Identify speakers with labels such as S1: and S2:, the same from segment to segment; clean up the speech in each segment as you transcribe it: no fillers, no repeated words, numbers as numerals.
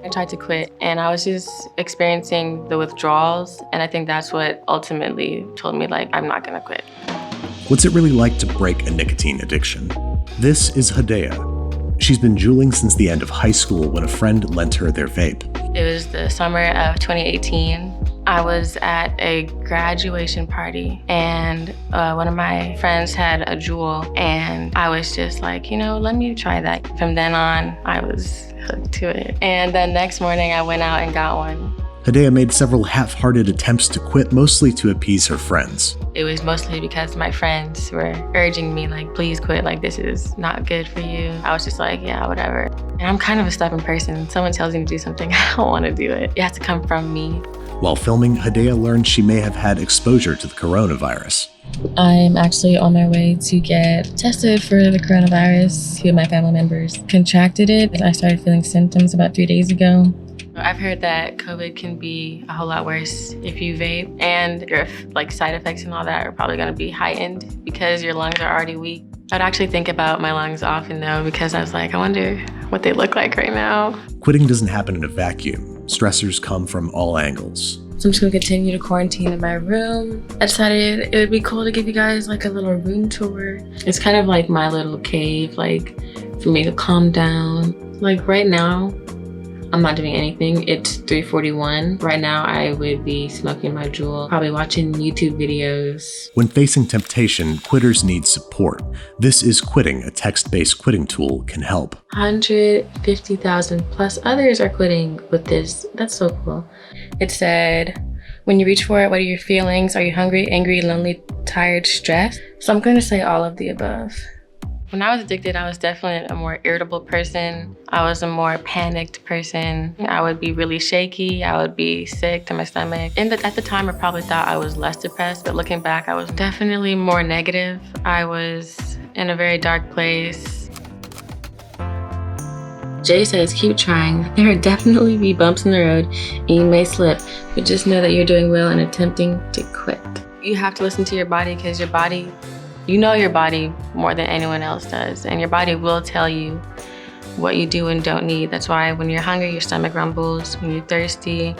S1: I tried to quit and I was just experiencing the withdrawals, and I think that's what ultimately told me, like, I'm not gonna quit.
S2: What's it really like to break a nicotine addiction? This is Hadeyah. She's been juuling since the end of high school when a friend lent her their vape.
S1: It was the summer of 2018. I was at a graduation party and one of my friends had a juul, and I was just like, let me try that. From then on, I was hooked to it. And the next morning I went out and got one.
S2: Hadeyah made several half-hearted attempts to quit, mostly to appease her friends.
S1: It was mostly because my friends were urging me, like, please quit, like, this is not good for you. I was just like, yeah, whatever. And I'm kind of a stubborn person. Someone tells me to do something, I don't want to do it. It has to come from me.
S2: While filming, Hadeyah learned she may have had exposure to the coronavirus.
S3: I'm actually on my way to get tested for the coronavirus. 2 of my family members contracted it. I started feeling symptoms about 3 days ago.
S1: I've heard that COVID can be a whole lot worse if you vape, and your side effects and all that are probably going to be heightened because your lungs are already weak. I'd actually think about my lungs often though, because I was like, I wonder what they look like right now.
S2: Quitting doesn't happen in a vacuum. Stressors come from all angles.
S3: So I'm just gonna continue to quarantine in my room. I decided it would be cool to give you guys like a little room tour.
S1: It's kind of like my little cave, like for me to calm down. Like right now, I'm not doing anything. It's 3:41. Right now, I would be smoking my juul, probably watching YouTube videos.
S2: When facing temptation, quitters need support. This is Quitting, a text-based quitting tool, can help.
S1: 150,000 plus others are quitting with this. That's so cool. It said, when you reach for it, what are your feelings? Are you hungry, angry, lonely, tired, stressed? So I'm going to say all of the above. When I was addicted, I was definitely a more irritable person. I was a more panicked person. I would be really shaky. I would be sick to my stomach. At the time, I probably thought I was less depressed, but looking back, I was definitely more negative. I was in a very dark place. Jay says, keep trying. There will definitely be bumps in the road and you may slip, but just know that you're doing well and attempting to quit. You have to listen to your body, because your body, you know your body more than anyone else does, and your body will tell you what you do and don't need. That's why when you're hungry, your stomach rumbles. When you're thirsty,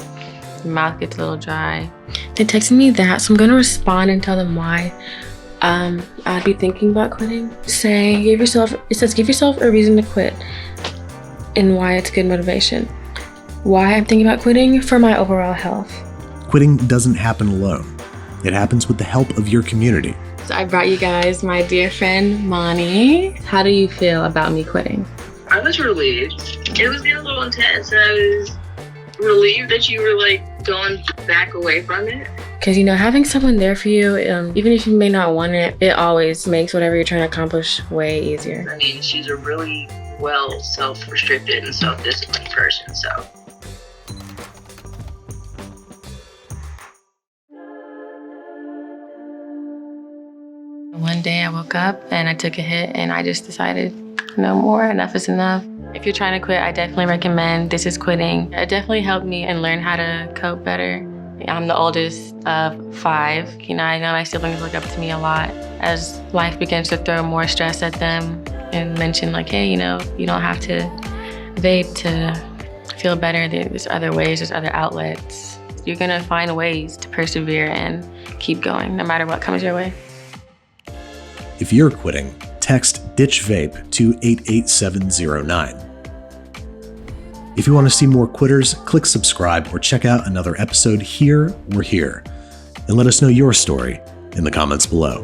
S1: your mouth gets a little dry. They texted me that, so I'm gonna respond and tell them why I'd be thinking about quitting. It says give yourself a reason to quit and why it's good motivation. Why I'm thinking about quitting? For my overall health.
S2: Quitting doesn't happen alone. It happens with the help of your community.
S1: So I brought you guys my dear friend, Moni. How do you feel about me quitting?
S4: I was relieved. It was getting a little intense, and I was relieved that you were going back away from it.
S1: Because, having someone there for you, even if you may not want it, it always makes whatever you're trying to accomplish way easier.
S4: I mean, she's a really well self-restricted and self-disciplined person, so.
S1: One day I woke up and I took a hit and I just decided, no more, enough is enough. If you're trying to quit, I definitely recommend This Is Quitting. It definitely helped me and learn how to cope better. I'm the oldest of 5. I know my siblings look up to me a lot as life begins to throw more stress at them and mention hey, you don't have to vape to feel better. There's other ways, there's other outlets. You're gonna find ways to persevere and keep going no matter what comes your way.
S2: If you're quitting, text Ditch Vape to 88709. If you want to see more quitters, click subscribe or check out another episode here or here. And let us know your story in the comments below.